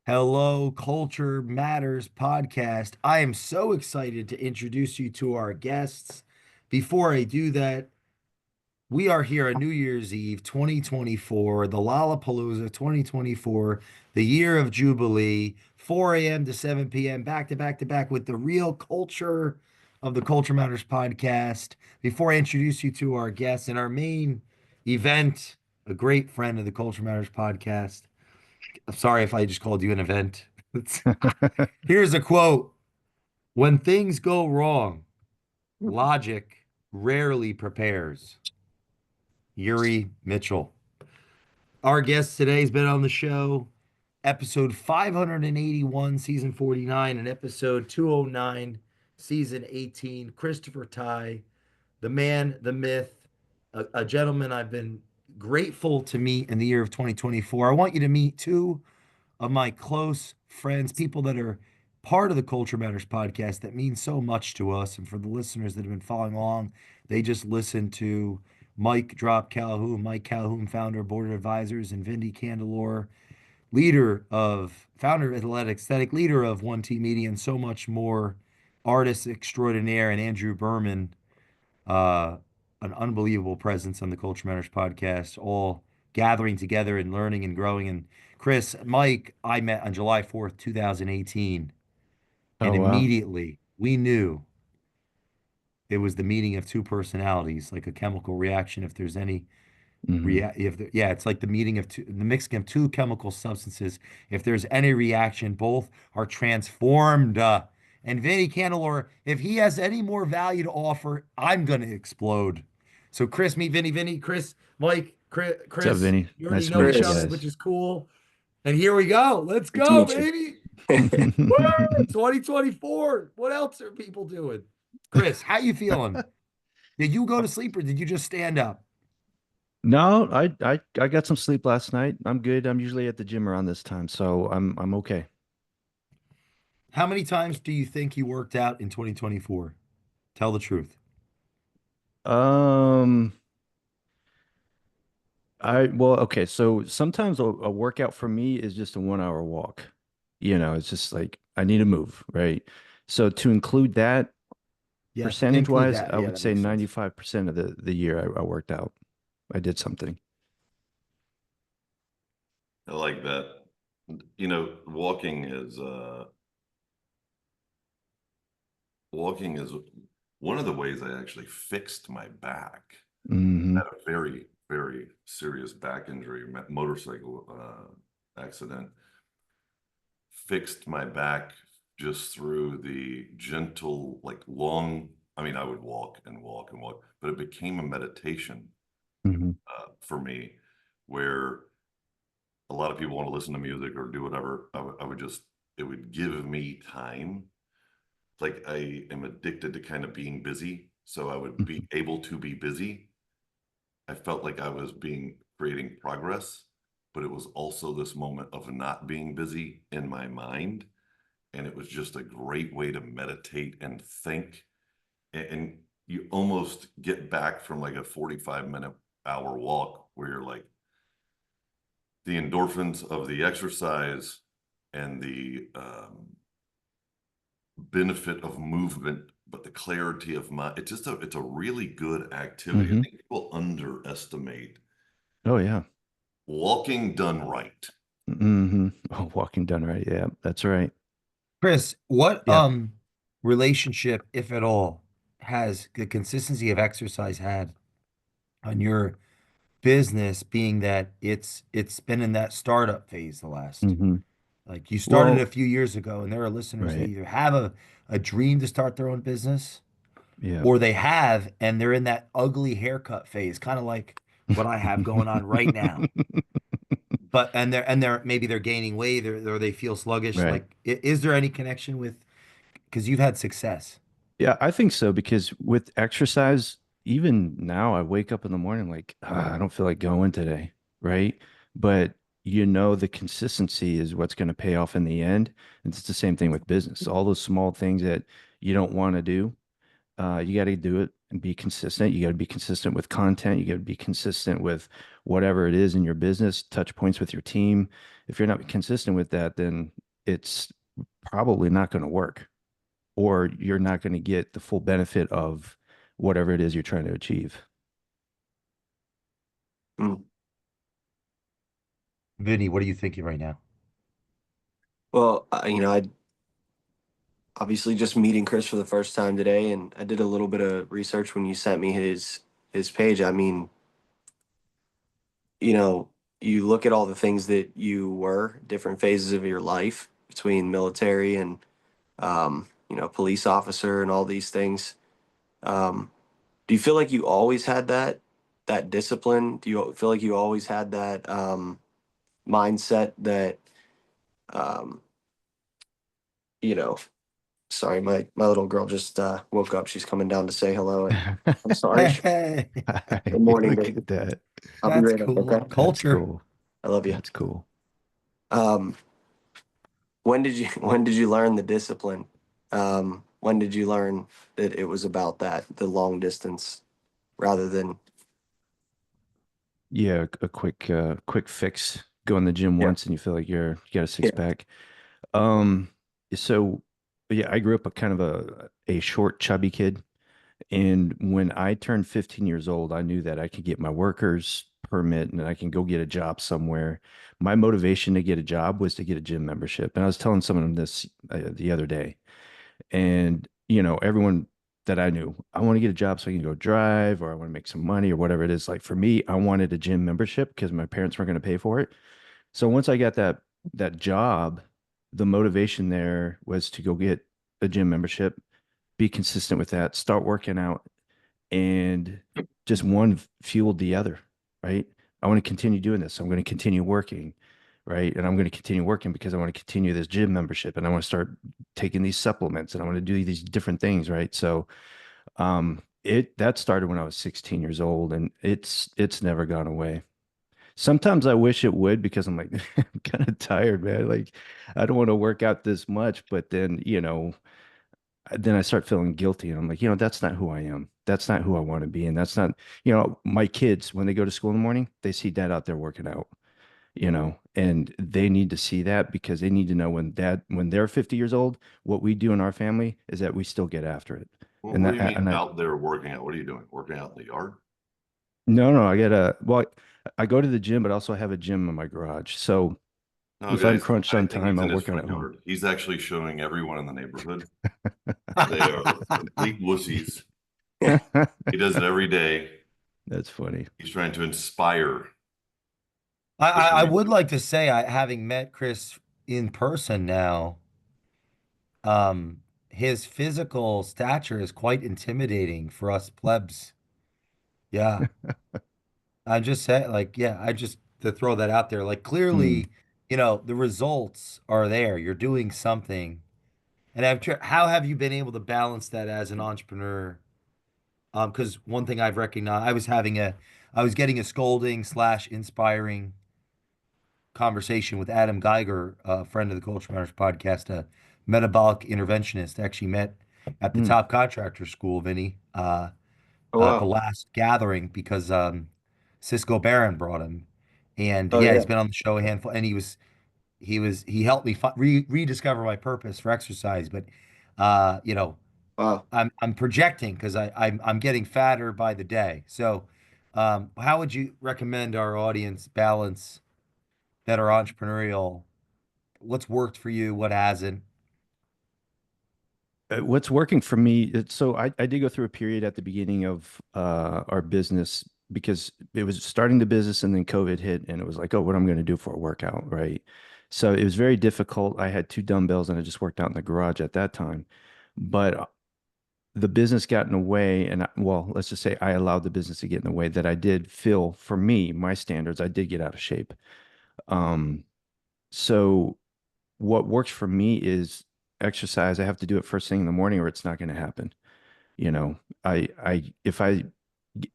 Hello, Culture Matters podcast. I am so excited to introduce you to our guests. Before I do that, we are here on New Year's Eve 2024, the Lollapalooza 2024, the year of Jubilee, 4 a.m. to 7 p.m., back to back to back with the real culture of the Culture Matters podcast. Before I introduce you to our guests and our main event, a great friend of the Culture Matters podcast. I'm sorry if I just called you an event. Here's a quote. When things go wrong, logic rarely prepares. Yuri Mitchell. Our guest today has been on the show, episode 581, season 49, and episode 209, season 18. Christopher Tighe, the man, the myth, a gentleman I've been grateful to meet in the year of 2024. I want you to meet two of my close friends, people that are part of the Culture Matters podcast that mean so much to us. And for the listeners that have been following along, they just listened to Mike Drop Calhoun, Mike Calhoun, founder of Board of Advisors, and Vinnie Candelore, founder of Aesthetic, leader of One T Media, and so much more, artist extraordinaire, and Andrew Berman, uh, an unbelievable presence on the Culture Matters podcast, all gathering together and learning and growing. And Chris, Mike, I met on July 4th, 2018, and Oh wow. immediately we knew it was the meeting of two personalities, like a chemical reaction. If there's any Hmm. yeah, it's like the mixing of two chemical substances. If there's any reaction, both are transformed. And Vinny Candelore, if he has any more value to offer, I'm gonna explode. So Chris, meet Vinny, Chris, Mike, Chris, What's up, Vinny? you already Nice to know meet each you other, Chris, which guys. is cool. And here we go. Let's great to go, meet you. baby. Woo! 2024. What else are people doing? Chris, how you feeling? Did you go to sleep or did you just stand up? No, I got some sleep last night. I'm good. I'm usually at the gym around this time, so I'm okay. How many times do you think you worked out in 2024? Tell the truth. Um, okay. So sometimes a workout for me is just a 1 hour walk. It's just like I need to move, right? So to include that Yes, percentage include wise, that. I Yeah, would that say makes sense. 95% of the year I worked out. I did something. I like that. Walking is one of the ways I actually fixed my back. I Hmm. had a very, very serious back injury, motorcycle accident. Fixed my back just through the gentle, like long. I mean, I would walk and walk and walk, but it became a meditation Hmm. for me, where a lot of people want to listen to music or do whatever. I would just, it would give me time. Like I am addicted to kind of being busy. So I would be able to be busy. I felt like I was creating progress, but it was also this moment of not being busy in my mind. And it was just a great way to meditate and think. And you almost get back from like a 45-minute hour walk where you're like, the endorphins of the exercise and the benefit of movement, but the clarity of mind. It's a really good activity. I Hmm. think people underestimate Oh yeah. walking done right. Hmm. Oh, walking done right. Yeah, that's right. Chris, what Yeah. relationship, if at all, has the consistency of exercise had on your business, being that it's been in that startup phase the last, Hmm. like you started a Well, few years ago, and there are listeners that right. either have a dream to start their own business Yeah. or they have and they're in that ugly haircut phase, kind of like what I have going on right now. But and they're maybe they're gaining weight or they feel sluggish. Right. Like, is there any connection with because you've had success? Yeah, I think so because with exercise, even now I wake up in the morning like, I don't feel like going today, right? But the consistency is what's going to pay off in the end. And it's the same thing with business. All those small things that you don't want to do, You got to do it and be consistent. You got to be consistent with content. You got to be consistent with whatever it is in your business, touch points with your team. If you're not consistent with that, then it's probably not going to work, or you're not going to get the full benefit of whatever it is you're trying to achieve. Mm. Vinny, what are you thinking right now? Well, I obviously just meeting Chris for the first time today, and I did a little bit of research when you sent me his page. I mean, you know, you look at all the things that you were, different phases of your life between military and police officer and all these things. Um, do you feel like you always had that discipline? Do you feel like you always had that mindset that um, you know, sorry, my little girl just woke up. She's coming down to say hello, and I'm sorry. Hey, Good morning, Look baby. at that. I'll be that's right up. cool. Okay. That's Culture. cool. I love you. That's cool. Um, when did you learn the discipline? When did you learn that it was about the long distance rather than Yeah, a quick fix. Go in the gym yeah once and you feel like you got a six yeah pack. Um, so yeah, I grew up a kind of a short, chubby kid. And when I turned 15 years old, I knew that I could get my worker's permit and I can go get a job somewhere. My motivation to get a job was to get a gym membership. And I was telling someone this the other day. And, everyone that I knew, I want to get a job so I can go drive, or I want to make some money or whatever it is. Like for me, I wanted a gym membership because my parents weren't going to pay for it. So once I got that job, the motivation there was to go get a gym membership, be consistent with that, start working out, and just one fueled the other, right? I want to continue doing this. So I'm going to continue working, right? And I'm going to continue working because I want to continue this gym membership and I want to start taking these supplements and I want to do these different things, right? So it that started when I was 16 years old and it's never gone away. Sometimes I wish it would because I'm like, I'm kind of tired, man. Like, I don't want to work out this much, but then I start feeling guilty and I'm like, that's not who I am. That's not who I want to be. And that's not, my kids, when they go to school in the morning, they see dad out there working out, and they need to see that because they need to know when they're 50 years old, what we do in our family is that we still get after it. What, And what that, do you mean and I, out there working out? What are you doing? Working out in the yard? no, no, well, I go to the gym, but also I have a gym in my garage. So No, if I'm guys, crunched I on think time, he's in I'll his work out at front home. yard. He's actually showing everyone in the neighborhood they are complete wussies. He does it every day. That's funny. He's trying to inspire the I would community. like to say, having met Chris in person now, um, his physical stature is quite intimidating for us plebs. Yeah, I'm just saying, like, yeah, I just to throw that out there. Like, Hmm. clearly, the results are there. You're doing something, and how have you been able to balance that as an entrepreneur? Because one thing I've recognized, I was getting a scolding slash inspiring conversation with Adam Geiger, a friend of the Culture Matters podcast, a metabolic interventionist. Actually met at the Hmm. top contractor school, Vinny, oh the wow. last gathering because Cisco Barron brought him, and Oh yeah, he's yeah. been on the show a handful, and he helped me rediscover my purpose for exercise, but uh, you know. Wow. I'm projecting because I'm getting fatter by the day. So, how would you recommend our audience balance that are entrepreneurial? What's worked for you? What hasn't? What's working for me, so I did go through a period at the beginning of our business because it was starting the business and then COVID hit and it was like, oh, what am I going to do for a workout, right? So it was very difficult. I had two dumbbells and I just worked out in the garage at that time. But the business got in the way, and well, let's just say I allowed the business to get in the way that I did feel for me, my standards, I did get out of shape. Um, so what works for me is exercise. I have to do it first thing in the morning or it's not going to happen. If I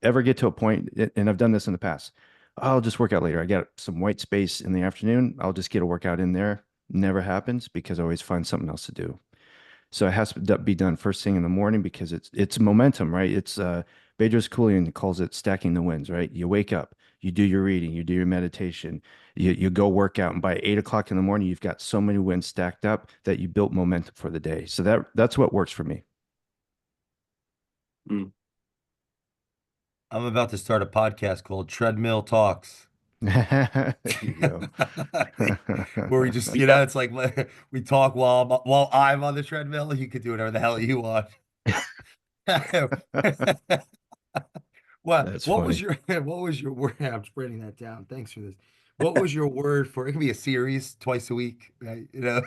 ever get to a point, and I've done this in the past, I'll just work out later. I got some white space in the afternoon. I'll just get a workout in there. Never happens because I always find something else to do. So it has to be done first thing in the morning because it's momentum, right? It's Bedros Keuilian calls it stacking the wins, right? You wake up, you do your reading, you do your meditation, you go work out, and by 8 o'clock in the morning, you've got so many wins stacked up that you built momentum for the day. So that's what works for me. Mm. I'm about to start a podcast called Treadmill Talks. There you go. Where we just, Yeah. it's like we talk while I'm on the treadmill. You could do whatever the hell you want. That's What was funny. your what was your word? I'm just writing that down. Thanks for this. What was your word for it? Could be a series twice a week, right? I'm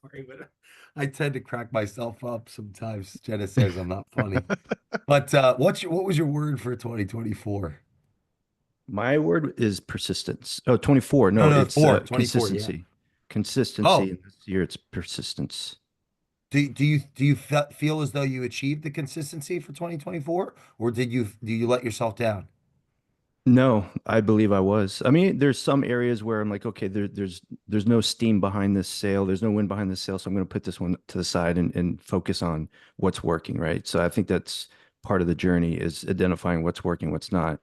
sorry, but I tend to crack myself up sometimes. Jenna says I'm not funny. But what was your word for 2024? My word is persistence. Oh, 24. No, No, no, it's 24, yeah. consistency. Consistency. Oh, And this year it's persistence. do you feel as though you achieved the consistency for 2024, or do you let yourself down? No, I believe I was. I mean, there's some areas where I'm like, okay, there's no steam behind this sail. There's no wind behind this sail. So I'm going to put this one to the side and focus on what's working, right? So I think that's part of the journey is identifying what's working, what's not.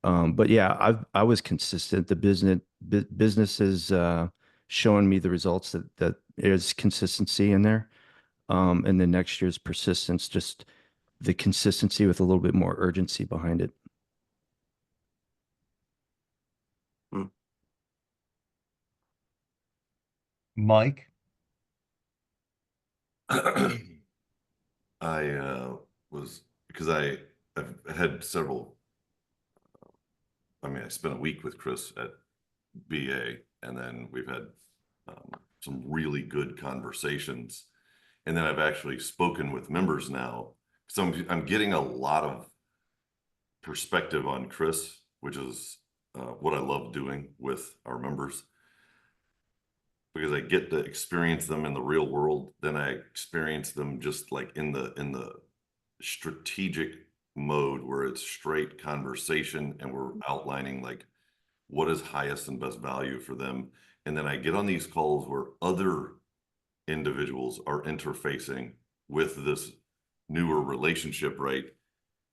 But yeah, I was consistent. The business is showing me the results that there's consistency in there. And then next year's persistence, just the consistency with a little bit more urgency behind it. Mm. Mike? I was because I've had several. I mean, I spent a week with Chris at BA, and then we've had some really good conversations. And then I've actually spoken with members now. So I'm getting a lot of perspective on Chris, which is what I love doing with our members because I get to experience them in the real world. Then I experience them just like in the strategic mode where it's straight conversation and we're outlining like what is highest and best value for them. And then I get on these calls where other individuals are interfacing with this newer relationship, right?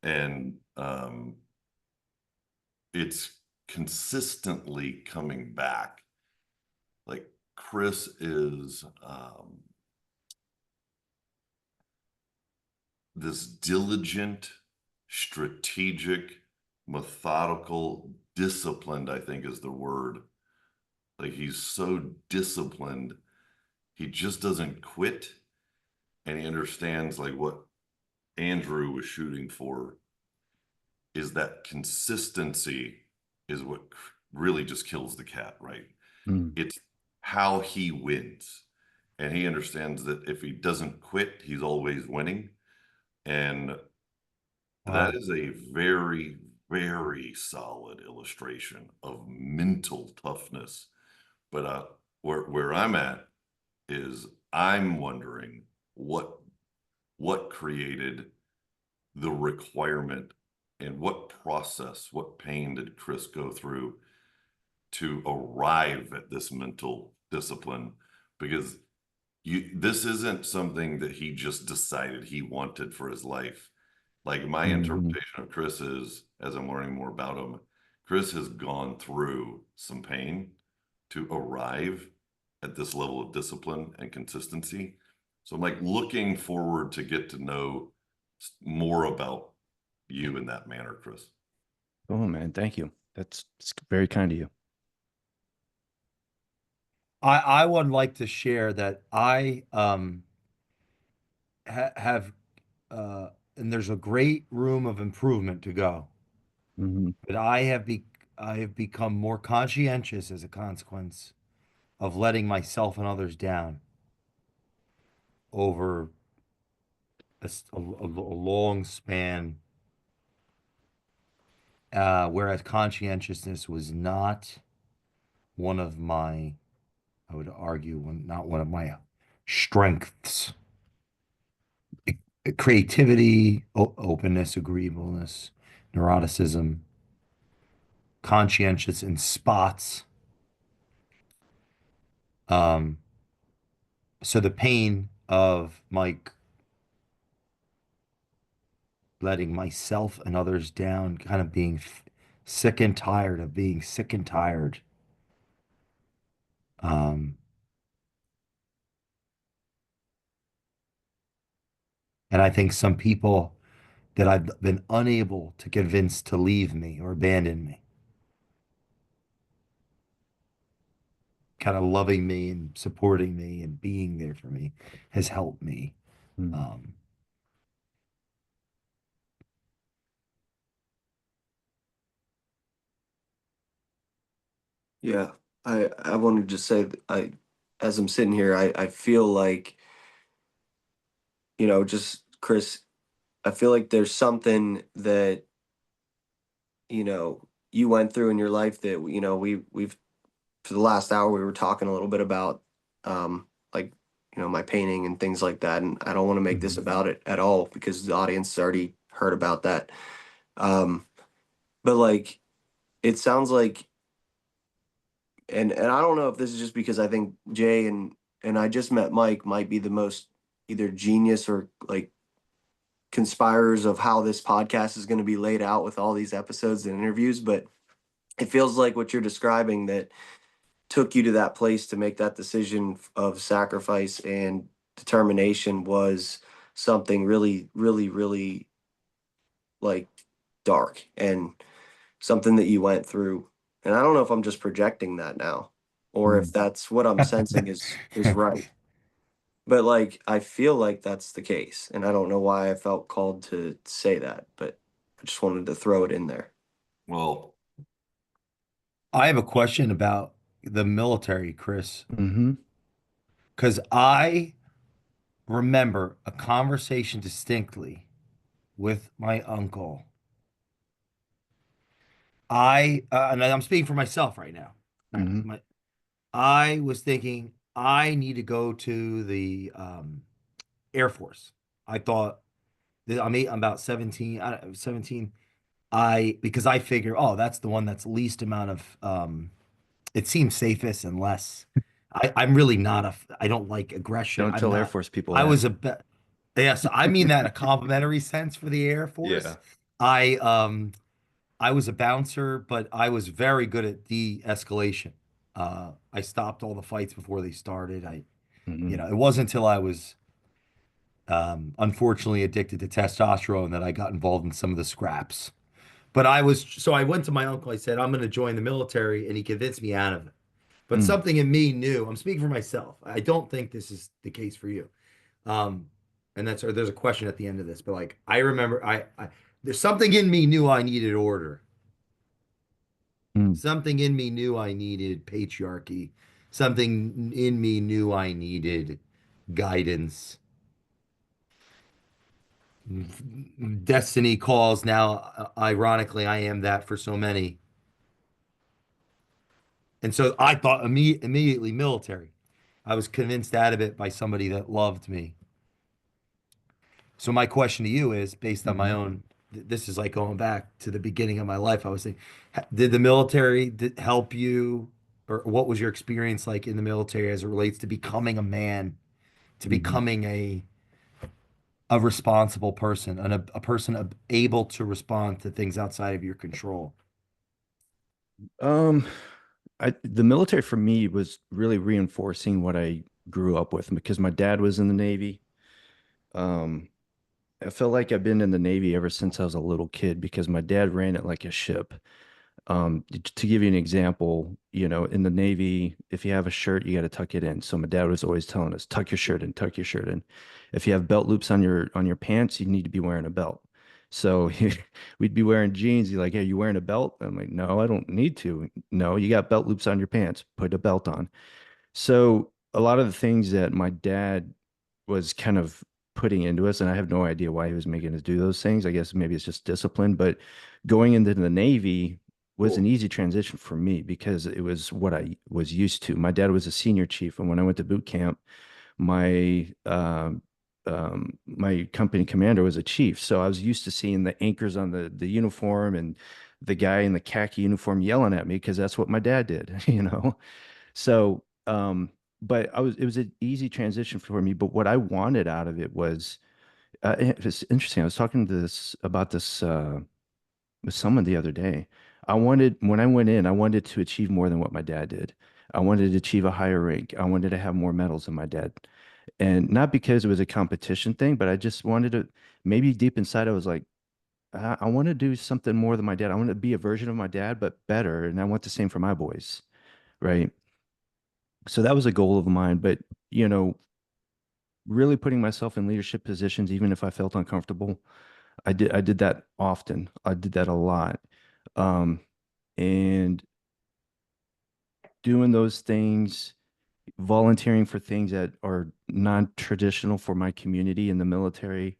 And it's consistently coming back. Like Chris is this diligent, strategic, methodical, disciplined, I think is the word. Like he's so disciplined, he just doesn't quit. And he understands like what Andrew was shooting for is that consistency is what really just kills the cat, right? Mm. It's how he wins. And he understands that if he doesn't quit, he's always winning. And that Wow. is a very, very solid illustration of mental toughness. But where I'm at is I'm wondering what created the requirement and what process, what pain did Chris go through to arrive at this mental discipline? Because this isn't something that he just decided he wanted for his life. Like my Mhm. interpretation of Chris is, as I'm learning more about him, Chris has gone through some pain to arrive at this level of discipline and consistency. So I'm like looking forward to get to know more about you in that manner, Chris. Oh man, thank you. It's very kind of you. I would like to share that I have and there's a great room of improvement to go. Hmm. But I have become more conscientious as a consequence of letting myself and others down over a long span. Whereas conscientiousness was not one of my, I would argue, not one of my strengths. Creativity, openness, agreeableness, neuroticism, conscientious in spots. Um, So the pain of Mike letting myself and others down, kind of being sick and tired of being sick and tired. Um, and I think some people that I've been unable to convince to leave me or abandon me, kind of loving me and supporting me and being there for me, has helped me. Mm. Um, Yeah, I wanted to just say that as I'm sitting here, I feel like, just Chris, I feel like there's something that, you went through in your life that, we've for the last hour we were talking a little bit about, like, my painting and things like that, and I don't want to make this Mhm. about it at all because the audience has already heard about that. Um, but like, it sounds like, and I don't know if this is just because I think Jay and I just met Mike might be the most either genius or like conspirers of how this podcast is going to be laid out with all these episodes and interviews, but it feels like what you're describing that took you to that place to make that decision of sacrifice and determination was something really, really, really like dark and something that you went through. And I don't know if I'm just projecting that now or if Mm. that's what I'm sensing is right. But like I feel like that's the case. And I don't know why I felt called to say that, but I just wanted to throw it in there. Well, I have a question about the military, Chris, Mm-hmm. because I remember a conversation distinctly with my uncle. And I'm speaking for myself right now. All right, Mm-hmm. I was thinking I need to go to the Air Force. I thought that I'm about 17, 17. Because I figure, oh, that's the one that's least amount of, it seems safest and less. I'm really not I don't like aggression. Don't I'm tell Air not, Force people I that. was yes, I mean that in a complimentary sense for the Air Force. Yeah. I, um, I was a bouncer, but I was very good at de-escalation. I stopped all the fights before they started. Mm-hmm. It wasn't until I was unfortunately addicted to testosterone that I got involved in some of the scraps. But so I went to my uncle. I said, I'm going to join the military, and he convinced me out of it. But Mm. something in me knew, I'm speaking for myself. I don't think this is the case for you. Um, and there's a question at the end of this, but like I remember, there's something in me knew I needed order. Mm. Something in me knew I needed patriarchy. Something in me knew I needed guidance. Destiny calls now. Ironically, I am that for so many. And so I thought immediately military. I was convinced out of it by somebody that loved me. So my question to you is based on my Mm-hmm. own, this is like going back to the beginning of my life. I was thinking, did the military help you, or what was your experience like in the military as it relates to becoming a man, to Mm-hmm. becoming a responsible person, and a person able to respond to things outside of your control? Um, the military for me was really reinforcing what I grew up with because my dad was in the Navy. Um, I felt like I've been in the Navy ever since I was a little kid because my dad ran it like a ship. To give you an example, in the Navy, if you have a shirt, you got to tuck it in. So my dad was always telling us, tuck your shirt in, tuck your shirt in. If you have belt loops on your pants, you need to be wearing a belt. So we'd be wearing jeans. You're like, hey, you wearing a belt? I'm like, no, I don't need to. No, you got belt loops on your pants. Put a belt on. So a lot of the things that my dad was kind of putting into us, and I have no idea why he was making us do those things. I guess maybe it's just discipline, but going into the Navy was an Cool. easy transition for me because it was what I was used to. My dad was a senior chief, and when I went to boot camp, my company commander was a chief, so I was used to seeing the anchors on the uniform and the guy in the khaki uniform yelling at me because that's what my dad did, So but it was an easy transition for me. But what I wanted out of it was, it's interesting. I was talking to this about this with someone the other day. When I went in, I wanted to achieve more than what my dad did. I wanted to achieve a higher rank. I wanted to have more medals than my dad. And not because it was a competition thing, but I just wanted to, maybe deep inside, I was like, I want to do something more than my dad. I want to be a version of my dad, but better. And I want the same for my boys. Right. So that was a goal of mine. But, you know, really putting myself in leadership positions, even if I felt uncomfortable, I did that often. I did that a lot. Um, and doing those things, volunteering for things that are non-traditional for my community in the military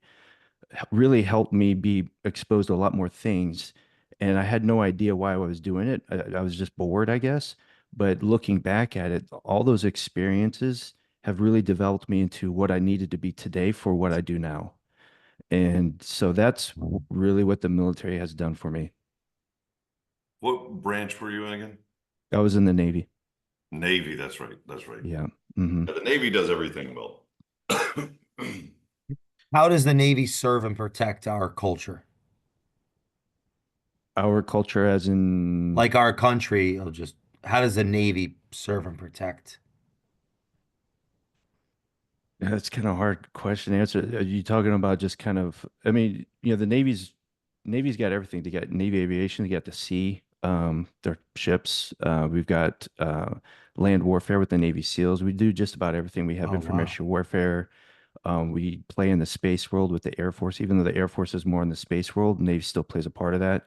really helped me be exposed to a lot more things. And I had no idea why I was doing it. I was just bored, I guess. But looking back at it, all those experiences have really developed me into what I needed to be today for what I do now. And so that's really what the military has done for me. What branch were you in again? I was in the Navy. Navy, that's right. That's right. Yeah. Hmm. Yeah, the Navy does everything well. How does the Navy serve and protect our culture? Our culture, as in, Like our country, how does the Navy serve and protect? that's kind of a hard question to answer. Are you talking about just kind of, I mean, you know, Navy's got everything. They got Navy aviation, they got the sea, their ships. We've got land warfare with the Navy SEALs. We do just about everything. We have Oh, wow. information warfare. We play in the space world with the Air Force, even though the Air Force is more in the space world, Navy still plays a part of that.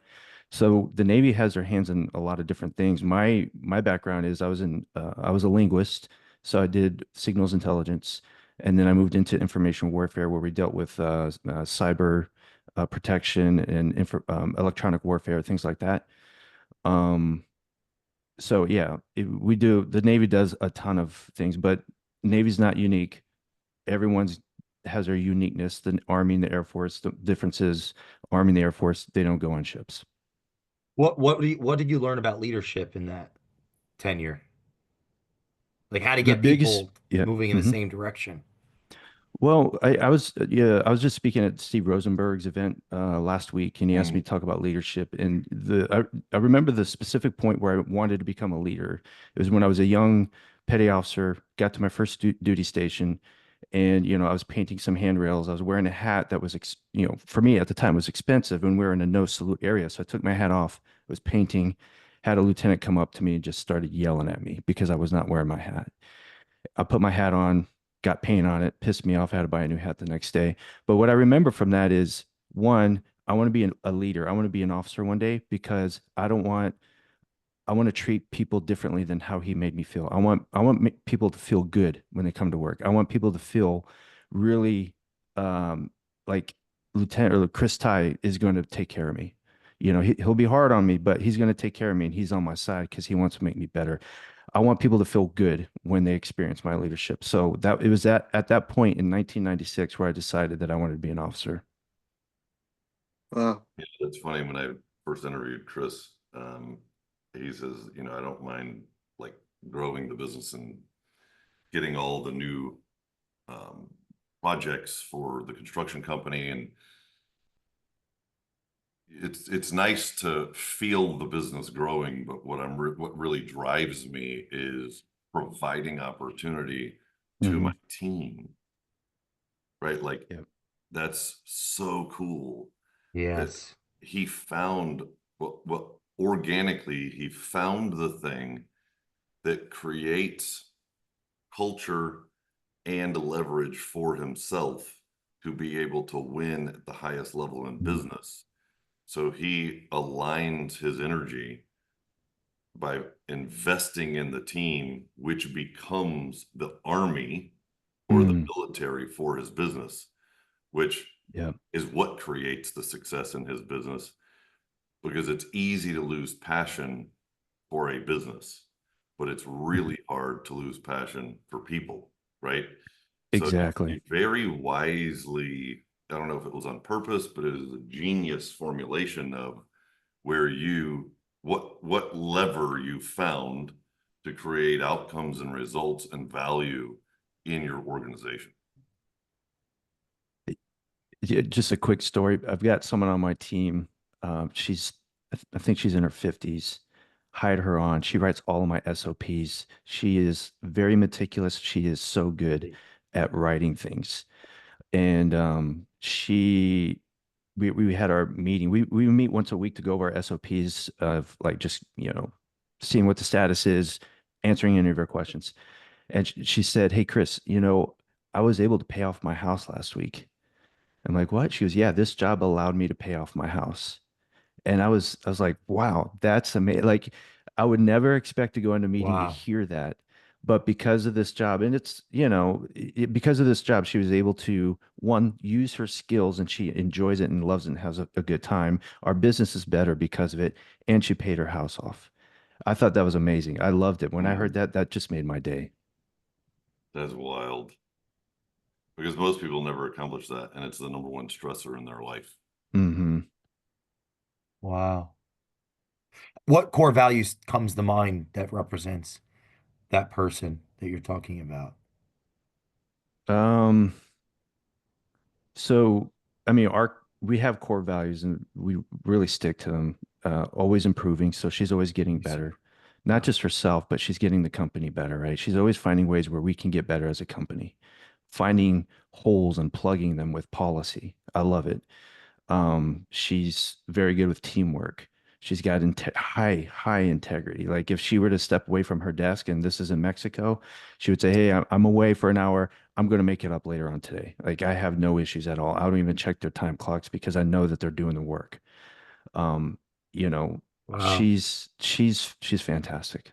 So the Navy has their hands in a lot of different things. My background is I was a linguist, so I did signals intelligence, and then I moved into information warfare where we dealt with cyber protection and electronic warfare, things like that. Um, so yeah, we do. The Navy does a ton of things, but Navy's not unique. Everyone's has their uniqueness. The Army and the Air Force, the difference is Army and the Air Force, they don't go on ships. What did you learn about leadership in that tenure? Like how to The get biggest, people yeah. moving in the Mhm. same direction? Well, I was just speaking at Steve Rosenberg's event last week, and he asked me Mm. to talk about leadership. And I remember the specific point where I wanted to become a leader. It was when I was a young petty officer, got to my first duty station, and you know I was painting some handrails. I was wearing a hat that was, you know, for me at the time was expensive, and we were in a no salute area. So I took my hat off, was painting, had a lieutenant come up to me and just started yelling at me because I was not wearing my hat. I put my hat on, got paint on it, pissed me off. I had to buy a new hat the next day. But what I remember from that is one, I want to be a leader. I want to be an officer one day because I want to treat people differently than how he made me feel. I want people to feel good when they come to work. I want people to feel really like Lieutenant or Chris Ty is going to take care of me. You know, he'll be hard on me, but he's going to take care of me and he's on my side because he wants to make me better. I want people to feel good when they experience my leadership. So that it was at that point in 1996 where I decided that I wanted to be an officer. Wow. Yeah, it's funny when I first interviewed Chris, he says, you know, I don't mind like growing the business and getting all the new um, projects for the construction company, and it's nice to feel the business growing, but what really drives me is providing opportunity to my Hmm. team, right? Like Yep. that's so cool that Yes. he found what organically he found the thing that creates culture and leverage for himself to be able to win at the highest level in business. So he aligns his energy by investing in the team, which becomes the army or the Mm. military for his business, which Yep. is what creates the success in his business, because it's easy to lose passion for a business, but it's really hard to lose passion for people, right? So Exactly. he very wisely, I don't know if it was on purpose, but it is a genius formulation of where you what lever you found to create outcomes and results and value in your organization. Yeah, just a quick story. I've got someone on my team. I think she's in her 50s. Hired her on. She writes all of my SOPs. She is very meticulous. She is so good at writing things. And we had our meeting. We meet once a week to go over our SOPs of like just, seeing what the status is, answering any of her questions. And she said, "Hey, Chris, I was able to pay off my house last week." I'm like, "What?" She goes, "Yeah, this job allowed me to pay off my house." And I was like, "Wow, that's amazing." Like, I would never expect to go into a meeting to Wow. hear that. But because of this job, and it's, because of this job, she was able to, one, use her skills, and she enjoys it and loves it and has a good time. Our business is better because of it. And she paid her house off. I thought that was amazing. I loved it. When I heard that, that just made my day. That's wild. Because most people never accomplish that, and it's the number one stressor in their life. Hmm. Wow. What core values comes to mind that represents that person that you're talking about? Um, So, I mean, we have core values and we really stick to them. Always improving. So she's always getting better, not Yeah. just herself, but she's getting the company better, right? She's always finding ways where we can get better as a company, finding holes and plugging them with policy. I love it. She's very good with teamwork. She's got high integrity. Like if she were to step away from her desk, and this is in Mexico, she would say, "Hey, I'm away for an hour. I'm going to make it up later on today." Like I have no issues at all. I don't even check their time clocks because I know that they're doing the work. Um, you know, Wow. she's fantastic.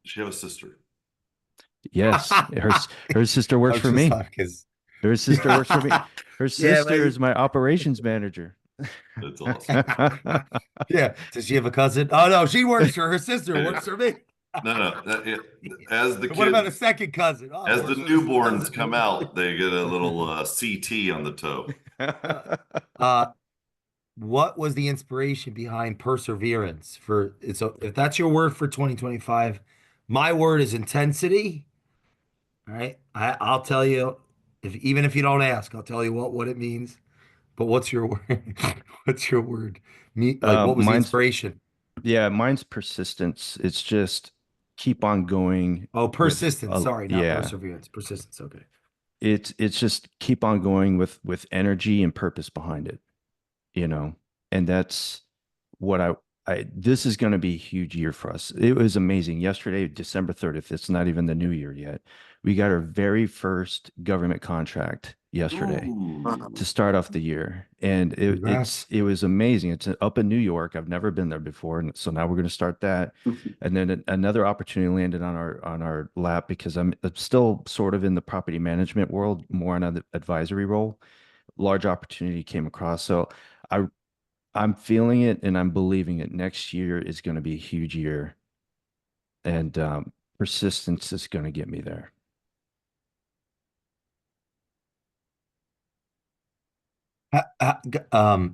Does she have a sister? Yes, her sister I works was for just me. like, because Her sister works for me. Her yeah, sister is my operations manager. That's awesome. yeah. Does she have a cousin? Oh no, she works for her sister. Works for me. No, as the What about a kids, second cousin? Oh, as the works for the newborns come cousin. out, they get a little CT on the toe. Uh, uh, what was the inspiration behind perseverance for so if that's your word for 2025, my word is intensity. All right. I'll tell you if even if you don't ask, I'll tell you what it means. But what's your word? What's your word? Me like what was the Mine's inspiration? mine's persistence. It's just keep on going Oh, with persistence. Sorry, not yeah. perseverance. Persistence. Okay. It's just keep on going with energy and purpose behind it, you know. And that's what I this is going to be a huge year for us. It was amazing. Yesterday, December 30th, it's not even the new year yet. We got our very first government contract yesterday Ooh. to start off the year, and Congrats. it was amazing. It's up in New York. I've never been there before, and so now we're going to start that. And then another opportunity landed on our lap because I'm still sort of in the property management world, more on an advisory role. Large opportunity came across, so I I'm feeling it and I'm believing it. Next year is going to be a huge year, and persistence is going to get me there.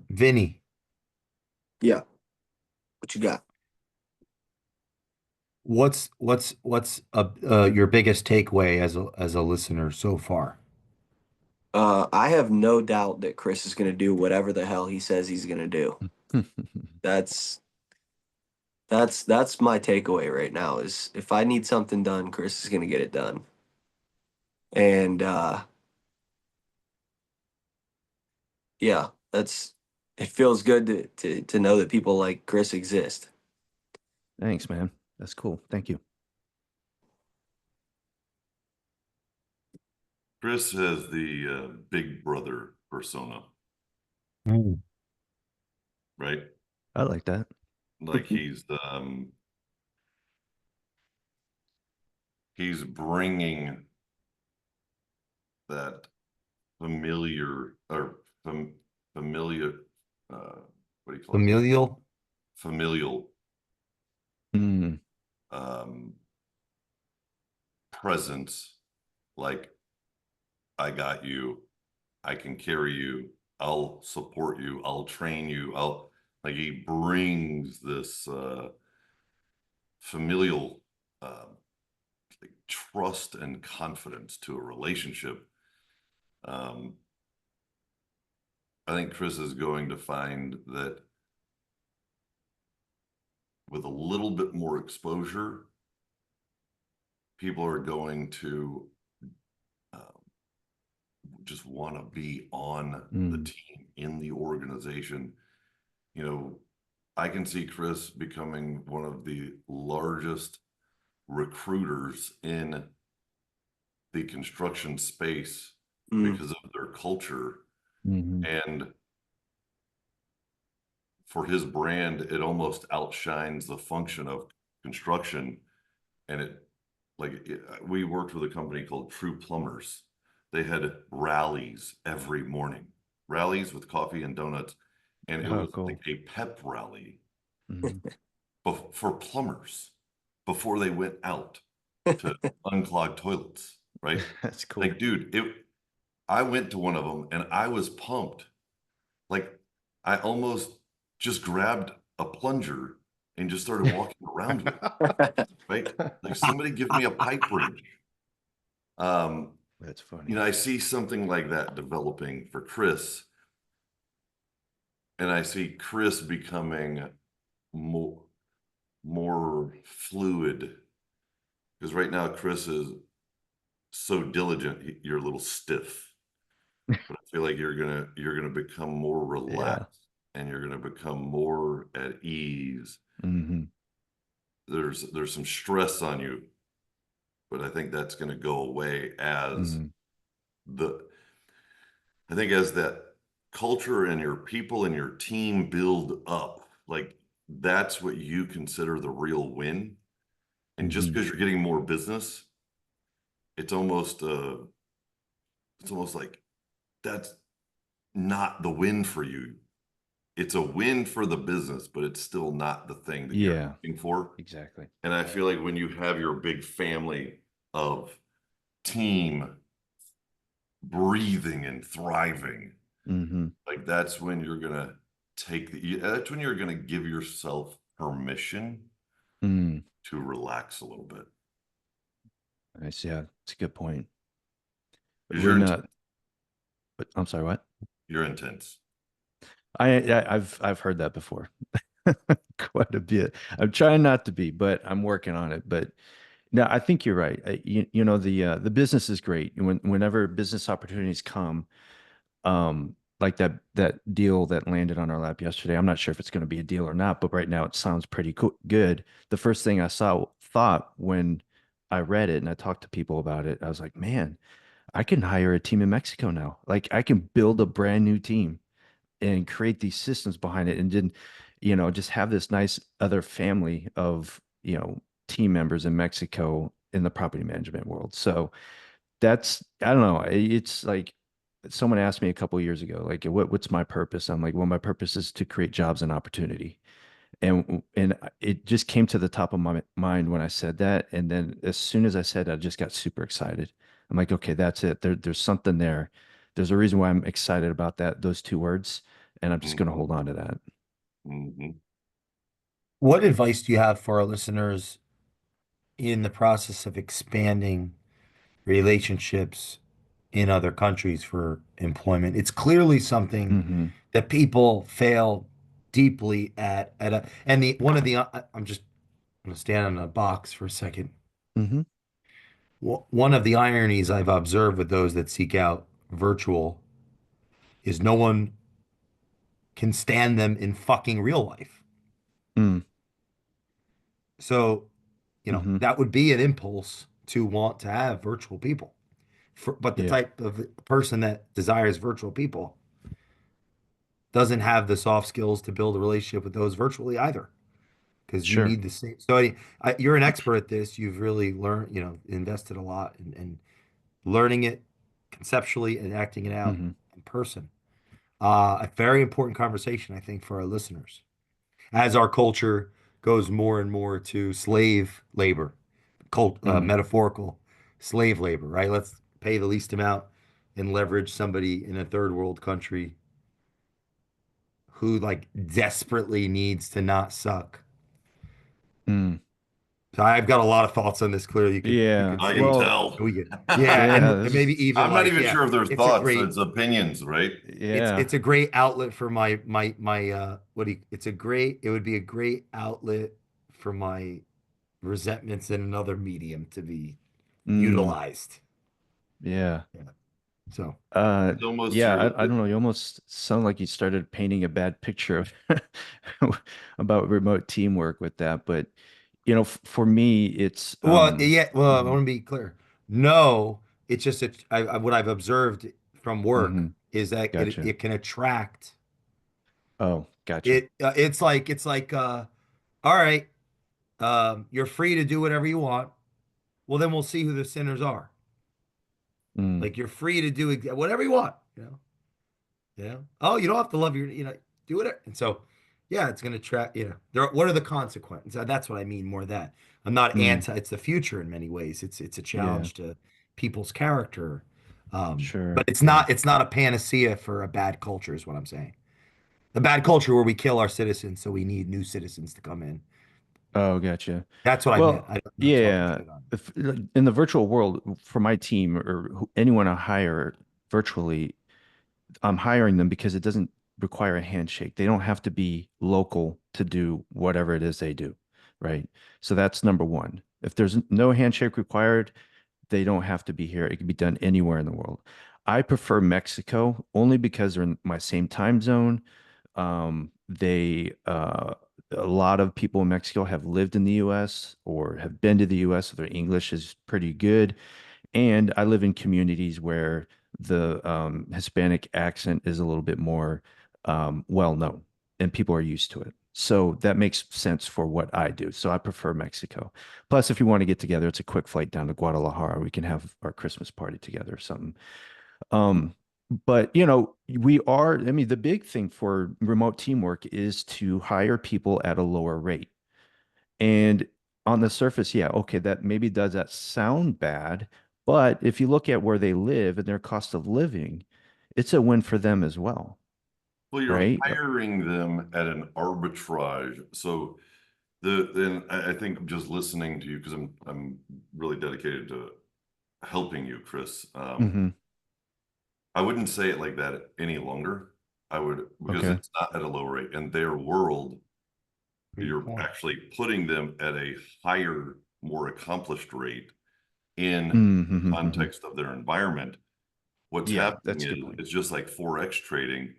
Vinny, Yeah. What you got? what's your biggest takeaway as a listener so far? I have no doubt that Chris is going to do whatever the hell he says he's going to do. That's that's my takeaway right now is if I need something done, Chris is going to get it done. And yeah, that's it feels good to know that people like Chris exist. Thanks, man. That's cool. Thank you. Chris has the big brother persona, Mm. right? I like that. Like he's bringing that familiar or familiar what do you call it? Familial. Familial Mm, um, presence. Like I got you. I can carry you. I'll support you. I'll train you. I'll like he brings this familial um, like trust and confidence to a relationship, um, I think Chris is going to find that with a little bit more exposure, people are going to uh, just want to be on the Mm. team, in the organization. You know, I can see Chris becoming one of the largest recruiters in the construction space Mm, because of their culture. Hmm. And for his brand, it almost outshines the function of construction. And we worked with a company called True Plumbers. They had rallies every morning, rallies with coffee and donuts. And it Oh, was like cool. a pep rally Hmm. for plumbers before they went out to unclog toilets, right? That's Like, cool. dude, I went to one of them and I was pumped. Like, I almost just grabbed a plunger and just started walking around with it, right? Like, somebody give me a pipe wrench. Um, That's you funny. know, I see something like that developing for Chris, and I see Chris becoming more more fluid because right now Chris is so diligent, you're a little stiff. But I feel like you're gonna become more Yeah. relaxed and you're gonna become more at ease. Hmm. There's some stress on you, but I think that's gonna go away as Hmm. the I think as that culture and your people and your team build up, like that's what you consider the real win. And just Hmm. because you're getting more business, it's almost like that's not the win for you. It's a win for the business, but it's still not the thing that you're Yeah, looking for. exactly. And I feel like when you have your big family of team breathing and thriving, Hmm. like that's when you're gonna that's when you're gonna give yourself permission Mm. to relax a little bit. Nice. Yeah, it's a good point. Because When but I'm sorry, what? you're intense. I've heard that before. Quite a bit. I'm trying not to be, but I'm working on it. But no, I think you're right. You know, the business is great. Whenever business opportunities come, like that deal that landed on our lap yesterday. I'm not sure if it's going to be a deal or not, but right now it sounds pretty good. The first thing I thought when I read it and I talked to people about it, I was like, man, I can hire a team in Mexico now. Like I can build a brand new team and create these systems behind it and then, just have this nice other family of, team members in Mexico in the property management world. So that's I don't know. It's like someone asked me a couple of years ago, like, what's my purpose? I'm like, well, my purpose is to create jobs and opportunity. And it just came to the top of my mind when I said that. And then as soon as I said it, I just got super excited. I'm like, okay, that's it. There's something there. There's a reason why I'm excited about those two words, and I'm just going to Mhm, hold on to that. mhm, What advice do you have for our listeners in the process of expanding relationships in other countries for employment? It's clearly something Hmm. that people fail deeply at and the one of the I'm just going to stand on a box for a second. Hmm. One of the ironies I've observed with those that seek out virtual is no one can stand them in fucking real life. Mm. So, Hmm. that would be an impulse to want to have virtual people. But the Yeah, type of person that desires virtual people doesn't have the soft skills to build a relationship with those virtually either, because you sure. need the same. So you're an expert at this. You've really learned, invested a lot in learning it conceptually and acting it out Hmm. in person. A very important conversation, I think, for our listeners as our culture goes more and more to slave labor, Hmm. metaphorical slave labor, right? Let's pay the least amount and leverage somebody in a third world country who like desperately needs to not suck. Mm. So I've got a lot of thoughts on this. Clearly, you Yeah. could I can see. Well, tell. We get yeah, yeah, and this maybe is, even I'm not like even sure if there's it's a thoughts, great it's opinions, right? yeah. it's a great outlet for my it would be a great outlet for my resentments in another medium to be Mm, utilized. yeah. Yeah. So It's almost Yeah, your, I don't know. You almost sound like you started painting a bad picture of about remote teamwork with that. But for me, it's well, I mhm, want to be clear. No, it's just what I've observed from work mhm, is that gotcha. it can attract Oh, gotcha. it. All right, you're free to do whatever you want. Well, then we'll see who the sinners are. Mm, Like you're free to do whatever you want. Oh, you don't have to love do it. And so, yeah, it's going to track. What are the consequences? That's what I mean more that I'm not mm, anti. It's the future in many ways. It's a yeah, challenge to people's character, but sure. it's Yeah. not a panacea for a bad culture, is what I'm saying. The bad culture where we kill our citizens, so we need new citizens to come in. Oh, gotcha. That's what I meant. Well, I'm not talking yeah. shit on. If like, in the virtual world, for my team or anyone I hire virtually, I'm hiring them because it doesn't require a handshake. They don't have to be local to do whatever it is they do, right? So that's number one. If there's no handshake required, they don't have to be here. It can be done anywhere in the world. I prefer Mexico only because they're in my same time zone. They A lot of people in Mexico have lived in the US or have been to the US, so their English is pretty good. And I live in communities where the Hispanic accent is a little bit more well known and people are used to it. So that makes sense for what I do. So I prefer Mexico. Plus, if you want to get together, it's a quick flight down to Guadalajara. We can have our Christmas party together or something. Um, but I mean, the big thing for remote teamwork is to hire people at a lower rate. And on the surface, yeah, okay, that maybe does that sound bad, but if you look at where they live and their cost of living, it's a win for them as well, Well, you're right? hiring them at an arbitrage. So then I think just listening to you, because I'm really dedicated to helping you, Chris. Hmm. I wouldn't say it like that any longer. I would, because Okay. it's not at a low rate. In their world, Great you're point. actually putting them at a higher, more accomplished rate in Hmm. Hmm. context of their environment. What's Yeah, happening that's a is good point. it's just like Forex trading.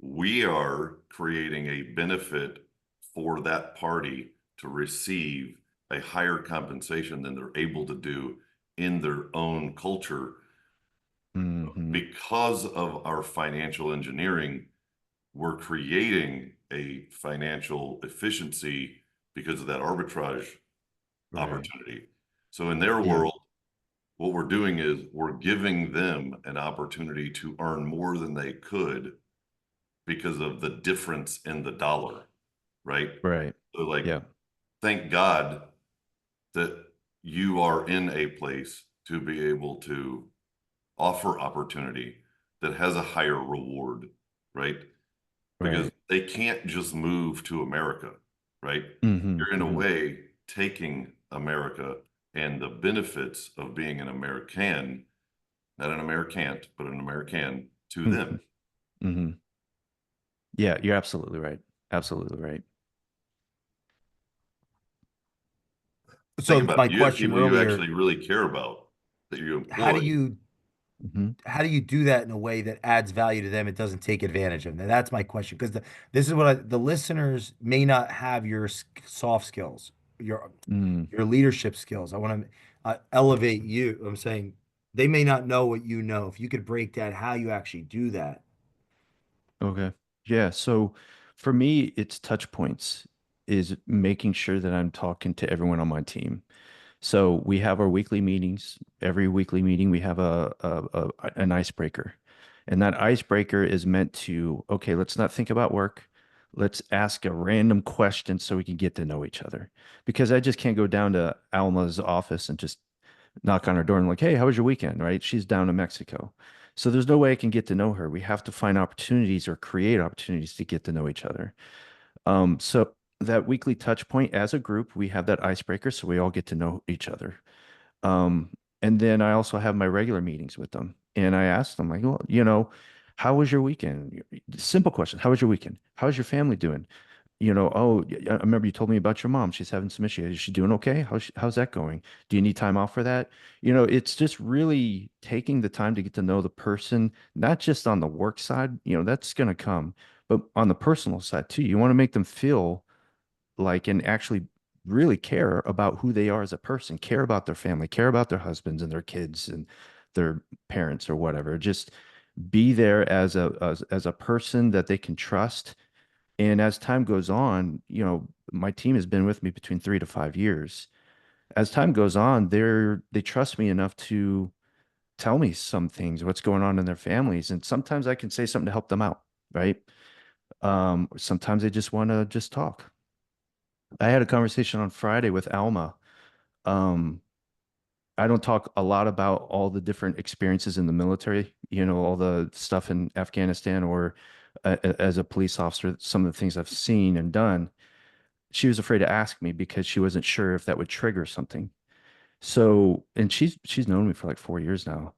We are creating a benefit for that party to receive a higher compensation than they're able to do in their own culture Hmm. because of our financial engineering. We're creating a financial efficiency because of that arbitrage Right. opportunity. So in their Yeah. world, what we're doing is we're giving them an opportunity to earn more than they could because of the difference in the dollar, right? Right. So like, Yeah. thank God that you are in a place to be able to offer opportunity that has a higher reward, right? Because Right. they can't just move to America, right? Hmm. You're in a Hmm. way taking America and the benefits of being an American, not an Americant, but an American to Hmm. them. Hmm. Yeah, you're absolutely right. Absolutely right. Think So about my it. You have question people you earlier, actually really care about that you how do employ. you Hmm. how do you do that in a way that adds value to them? It doesn't take advantage of them. That's my question because this is the listeners may not have your soft skills, your Mm. your leadership skills. I want to elevate you. I'm saying they may not know what you know. If you could break down how you actually do that. Okay. Yeah. So for me, it's touch points is making sure that I'm talking to everyone on my team. So we have our weekly meetings. Every weekly meeting, we have an icebreaker. And that icebreaker is meant to, okay, let's not think about work. Let's ask a random question so we can get to know each other. Because I just can't go down to Alma's office and just knock on her door and like, hey, how was your weekend? Right? She's down in Mexico. So there's no way I can get to know her. We have to find opportunities or create opportunities to get to know each other. So that weekly touch point as a group, we have that icebreaker, so we all get to know each other. Um, and then I also have my regular meetings with them. And I ask them, like, well, how was your weekend? Simple question. How was your weekend? How's your family doing? Oh, I remember you told me about your mom. She's having some issues. Is she doing okay? How's that going? Do you need time off for that? It's just really taking the time to get to know the person, not just on the work side, that's going to come, but on the personal side too. You want to make them feel like and actually really care about who they are as a person, care about their family, care about their husbands and their kids and their parents or whatever. Just be there as a person that they can trust. And as time goes on, my team has been with me between 3 to 5 years. As time goes on, they trust me enough to tell me some things, what's going on in their families. And sometimes I can say something to help them out, right? Sometimes they just want to just talk. I had a conversation on Friday with Alma. Um, I don't talk a lot about all the different experiences in the military, all the stuff in Afghanistan or as a police officer, some of the things I've seen and done. She was afraid to ask me because she wasn't sure if that would trigger something. So, and she's known me for like 4 years now,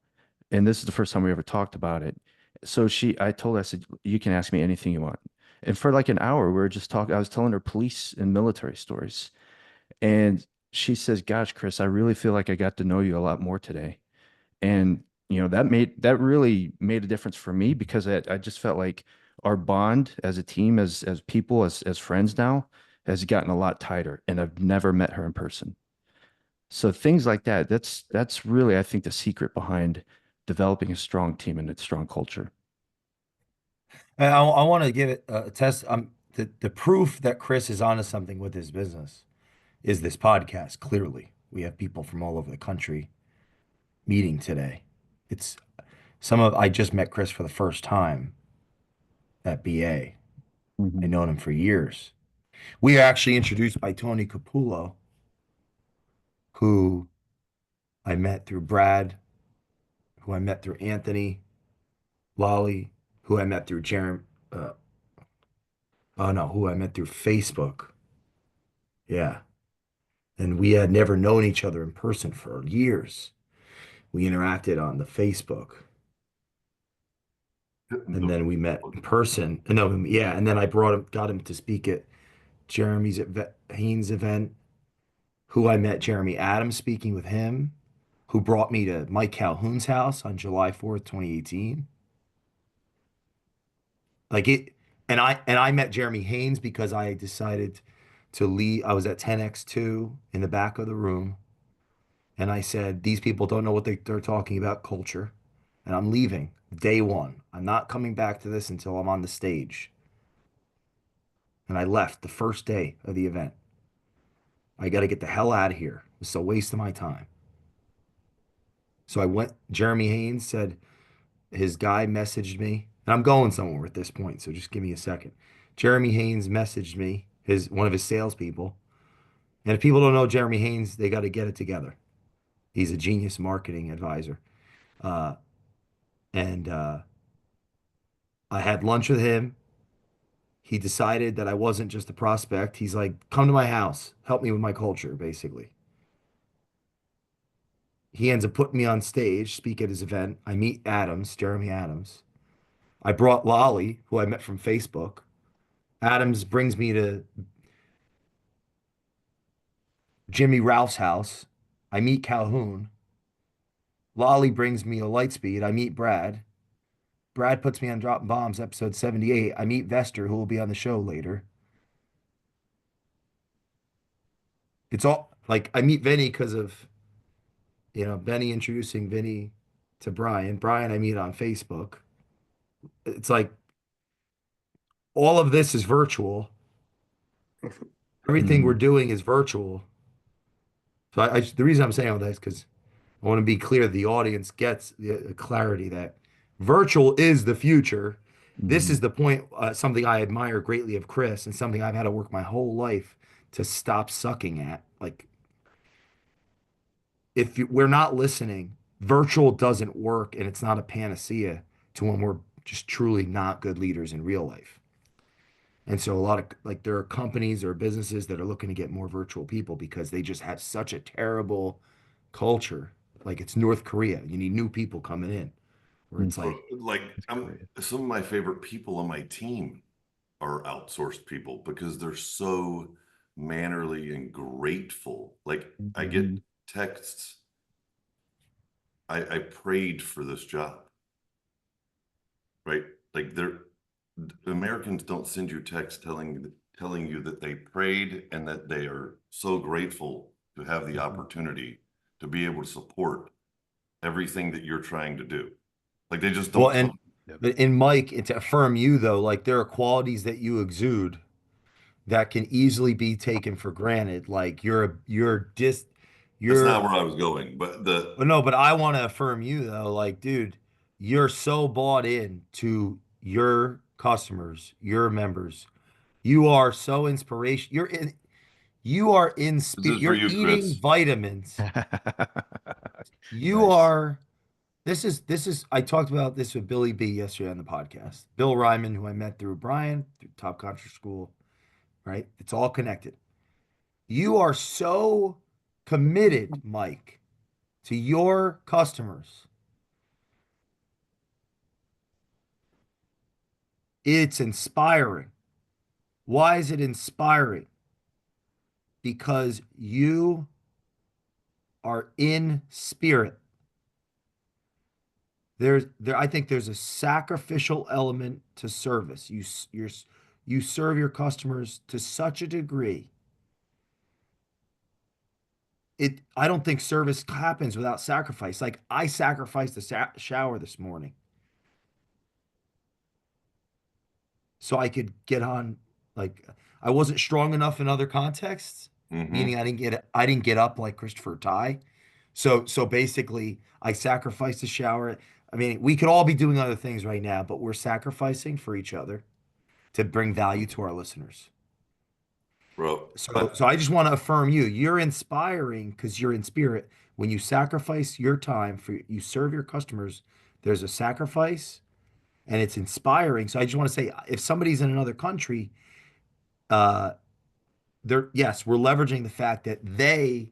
and this is the first time we ever talked about it. So I told her, I said, you can ask me anything you want. And for like an hour, we were just talking. I was telling her police and military stories. And she says, "Gosh, Chris, I really feel like I got to know you a lot more today." And that really made a difference for me because I just felt like our bond as a team, as people, as friends now has gotten a lot tighter. And I've never met her in person. So things like that, that's really, I think, the secret behind developing a strong team and a strong culture. And I want to give it a test. The proof that Chris is onto something with his business is this podcast. Clearly, we have people from all over the country meeting today. It's I just met Chris for the first time at BA. I've Mhm. known him for years. We are actually introduced by Tony Capullo, who I met through Brad, who I met through Anthony, Lolly, who I met through Jeremy. Uh, oh no, who I met through Facebook. Yeah. And we had never known each other in person for years. We interacted on the Facebook, and then we met in person. No, yeah, and then I got him to speak at Jeremy's Haynes event. Who I met Jeremy Adams speaking with him, who brought me to Mike Calhoun's house on July 4th, 2018. Like it, and I met Jeremy Haynes because I decided to leave. I was at 10x2 in the back of the room, and I said, these people don't know what they're talking about culture, and I'm leaving day one. I'm not coming back to this until I'm on the stage. And I left the first day of the event. I got to get the hell out of here. It's a waste of my time. So I went. Jeremy Haynes said his guy messaged me, and I'm going somewhere at this point, so just give me a second. Jeremy Haynes messaged me, his one of his salespeople. And if people don't know Jeremy Haynes, they got to get it together. He's a genius marketing advisor. Uh, and I had lunch with him. He decided that I wasn't just a prospect. He's like, come to my house, help me with my culture, basically. He ends up putting me on stage, speak at his event. I meet Adams, Jeremy Adams. I brought Lolly, who I met from Facebook. Adams brings me to Jimmy Ralph's house. I meet Calhoun. Lolly brings me to Lightspeed. I meet Brad. Brad puts me on Dropping Bombs, episode 78. I meet Vester, who will be on the show later. It's all like I meet Vinnie because of, Benny introducing Vinnie to Brian. Brian, I meet on Facebook. It's like all of this is virtual. Everything we're Mhm. doing is virtual. So the reason I'm saying all that is because I want to be clear the audience gets the clarity that virtual is the future. This is Mhm. the point, something I admire greatly of Chris and something I've had to work my whole life to stop sucking at. Like, if we're not listening, virtual doesn't work and it's not a panacea to when we're just truly not good leaders in real life. And so a lot of like there are companies or businesses that are looking to get more virtual people because they just have such a terrible culture. Like it's North Korea. You need new people coming in where Mm. it's like, Like That's I'm great. some of my favorite people on my team are outsourced people because they're so mannerly and grateful. Like I get Mhm. texts. I prayed for this job, right? Like Americans don't send you texts telling you that they prayed and that they are so grateful to have the Mhm. opportunity to be able to support everything that you're trying to do. Like they just well, don't tell and you. Yep. but in Mike, and to affirm you though, like there are qualities that you exude that can easily be taken for granted. Like That's you're not where I was going, but the But no, but I want to affirm you though, like, dude, you're so bought in to your customers, your members. You are so inspiration. You are in this spirit. is for You're you, eating Chris. vitamins. You Nice. are this is I talked about this with Billy B yesterday on the podcast. Bill Ryman, who I met through Brian, through Top Concert School, right? It's all connected. You are so committed, Mike, to your customers. It's inspiring. Why is it inspiring? Because you are in spirit. I think there's a sacrificial element to service. You serve your customers to such a degree. I don't think service happens without sacrifice. Like I sacrificed the shower this morning so I could get on. Like I wasn't strong enough in other contexts, Hmm. meaning I didn't get up like Christopher Tighe. So basically, I sacrificed the shower. I mean, we could all be doing other things right now, but we're sacrificing for each other to bring value to our listeners. Bro, So I just want to affirm you. You're inspiring because you're in spirit. When you sacrifice your time for you serve your customers, there's a sacrifice and it's inspiring. So I just want to say if somebody's in another country, uh, yes, we're leveraging the fact that they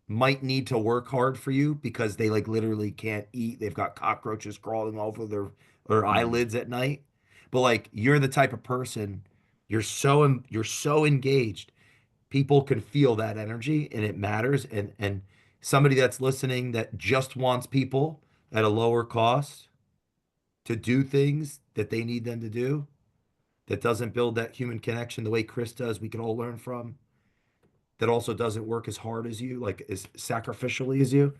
might need to work hard for you because they like literally can't eat. They've got cockroaches crawling all over their Mhm. eyelids at night. But like you're the type of person, you're so engaged. People can feel that energy and it matters. And somebody that's listening that just wants people at a lower cost to do things that they need them to do, that doesn't build that human connection the way Chris does, we can all learn from, that also doesn't work as hard as you, like as sacrificially as you.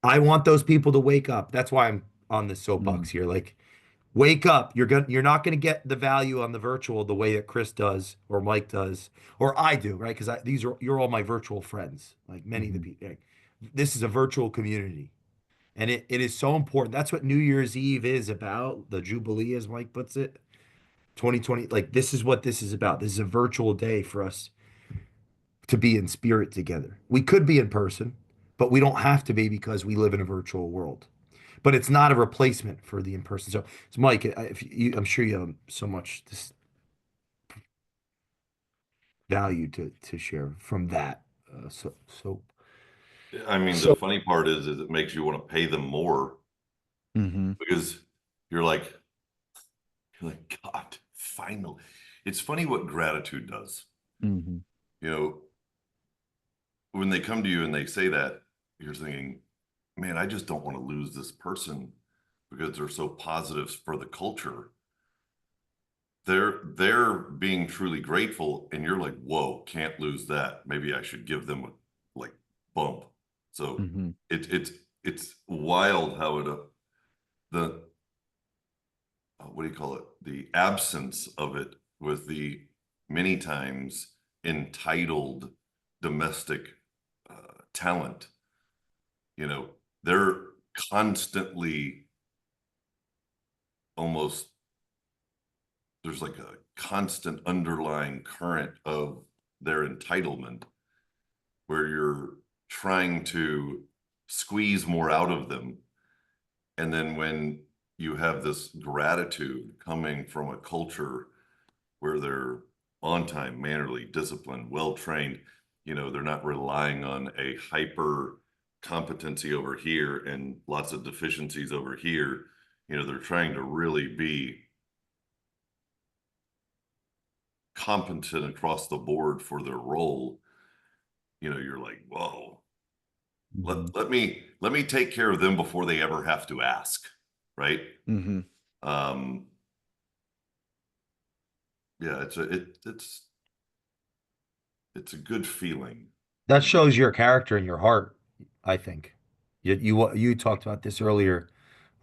I want those people to wake up. That's why I'm on this Mm. soapbox here. Like, wake up. You're not gonna get the value on the virtual the way that Chris does or Mike does or I do, right? Because these are you're all my virtual friends. Like many of the Mhm. people. Like, this is a virtual community. And it is so important. That's what New Year's Eve is about, the Jubilee, as Mike puts it. 2020, like this is what this is about. This is a virtual day for us to be in spirit together. We could be in person, but we don't have to be because we live in a virtual world. But it's not a replacement for the in person. So Mike, if you, I'm sure you have so much this value to share from that. So I mean, the so funny part is it makes you want to pay them more Mhm. because you're like, God, finally. It's funny what gratitude does. Mhm. You know, when they come to you and they say that, you're thinking, man, I just don't want to lose this person because they're so positive for the culture. They're being truly grateful, and you're like, whoa, can't lose that. Maybe I should give them a like bump. So Mhm. it's wild how the what do you call it? The absence of it with the many times entitled domestic talent. You know, they're constantly almost there's like a constant underlying current of their entitlement where you're trying to squeeze more out of them. And then when you have this gratitude coming from a culture where they're on time, mannerly, disciplined, well trained. They're not relying on a hyper competency over here and lots of deficiencies over here. They're trying to really be competent across the board for their role. You're like, whoa, Mhm. let me take care of them before they ever have to ask, right? Mhm. Um, yeah, it's a good feeling. That shows your character and your heart, I think. You talked about this earlier.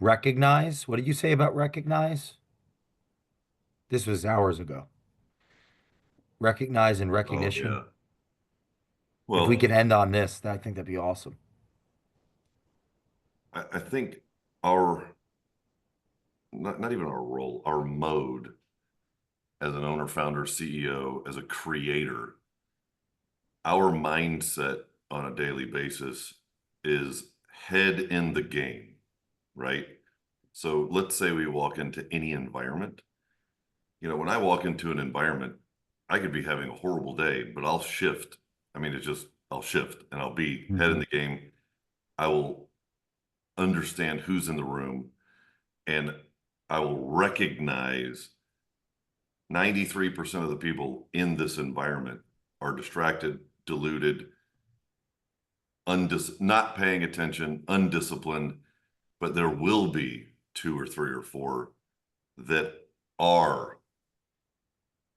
Recognize. What did you say about recognize? This was hours ago. Recognize and Oh recognition. yeah. If we Well, could end on this, I think that'd be awesome. I think our not even our role, our mode as an owner, founder, CEO, as a creator, our mindset on a daily basis is head in the game, right? So let's say we walk into any environment. When I walk into an environment, I could be having a horrible day, but I'll shift. I mean, I'll shift and I'll be head in Mhm. the game. I will understand who's in the room and I will recognize 93% of the people in this environment are distracted, deluded, not paying attention, undisciplined, but there will be two or three or four that are,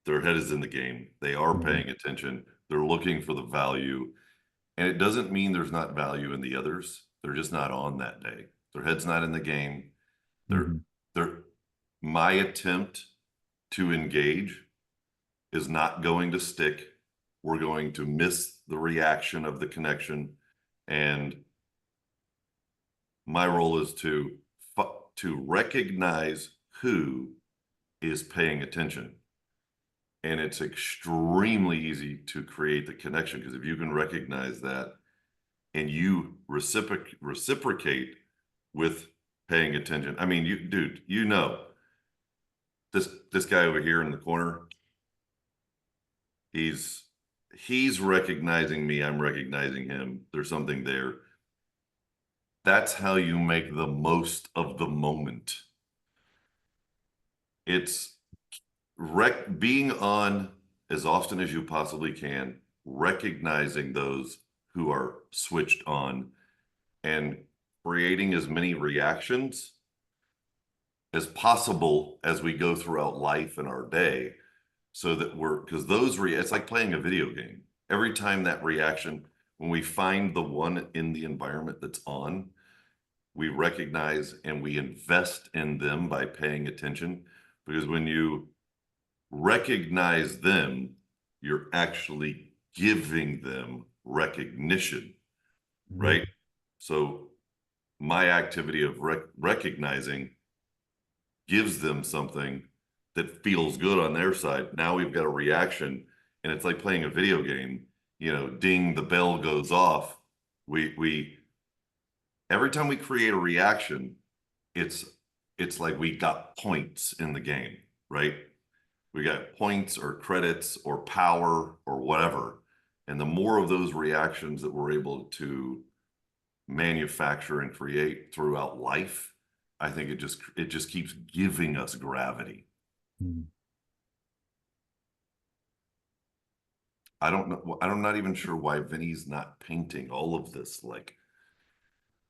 their head is in the game. They are Mhm. paying attention. They're looking for the value. And it doesn't mean there's not value in the others. They're just not on that day. Their head's not in the game. They're, Mhm. they're, my attempt to engage is not going to stick. We're going to miss the reaction of the connection. And my role is to recognize who is paying attention. And it's extremely easy to create the connection because if you can recognize that and you reciprocate with paying attention. I mean, dude, this guy over here in the corner, he's he's recognizing me, I'm recognizing him. There's something there. That's how you make the most of the moment. It's being on as often as you possibly can, recognizing those who are switched on and creating as many reactions as possible as we go throughout life and our day so that because it's like playing a video game. Every time that reaction, when we find the one in the environment that's on, we recognize and we invest in them by paying attention. Because when you recognize them, you're actually giving them recognition, Mhm. right? So my activity of recognizing gives them something that feels good on their side. Now we've got a reaction, and it's like playing a video game. Ding, the bell goes off. We every time we create a reaction, it's it's like we got points in the game, right? We got points or credits or power or whatever. And the more of those reactions that we're able to manufacture and create throughout life, I think it just keeps giving us gravity. Mhm. I don't know. I'm not even sure why Vinny's not painting all of this, like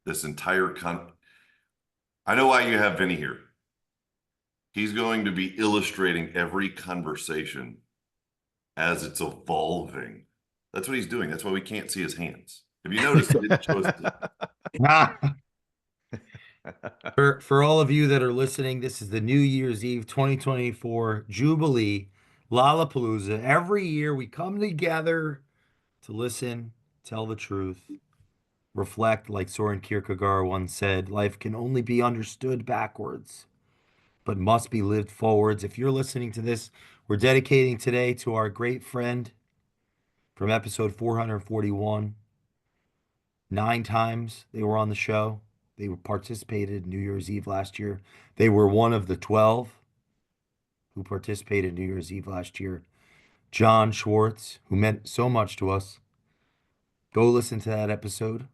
this entire I know why you have Vinny here. He's going to be illustrating every conversation as it's evolving. That's what he's doing. That's why we can't see his hands. Have you noticed he didn't show us For all of you that are listening, this is the New Year's Eve 2024 Jubilee Lollapalooza. Every year we come together to listen, tell the truth, reflect, like Soren Kierkegaard once said, life can only be understood backwards, but must be lived forwards. If you're listening to this, we're dedicating today to our great friend from episode 441. 9 times they were on the show. They participated New Year's Eve last year. They were one of the 12. who participated in New Year's Eve last year, John Schwartz, who meant so much to us. Go listen to that episode.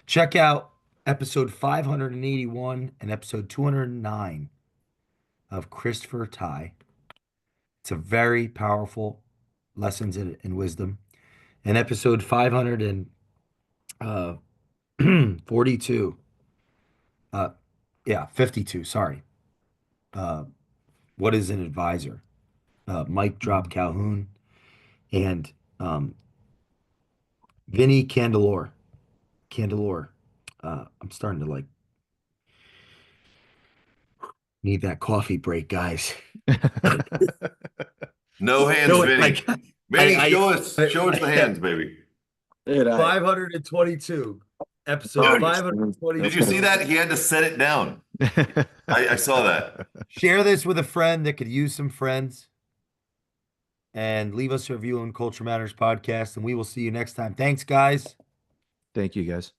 Check out episode 581 and episode 209 of Christopher Tighe. It's a very powerful lessons in wisdom. And episode 542, 52, sorry. What is an advisor? Mike Drop Calhoun and Vinnie Candelore. I'm starting to like need that coffee break, guys. No hands, No, Vinny. like, Vinny, I- show us the hands, baby. Dude, 522. Episode Oh, 522. Did you see that? He had to set it down. I saw that. Share this with a friend that could use some friends. And leave us a review on Culture Matters Podcast. And we will see you next time. Thanks, guys. Thank you, guys.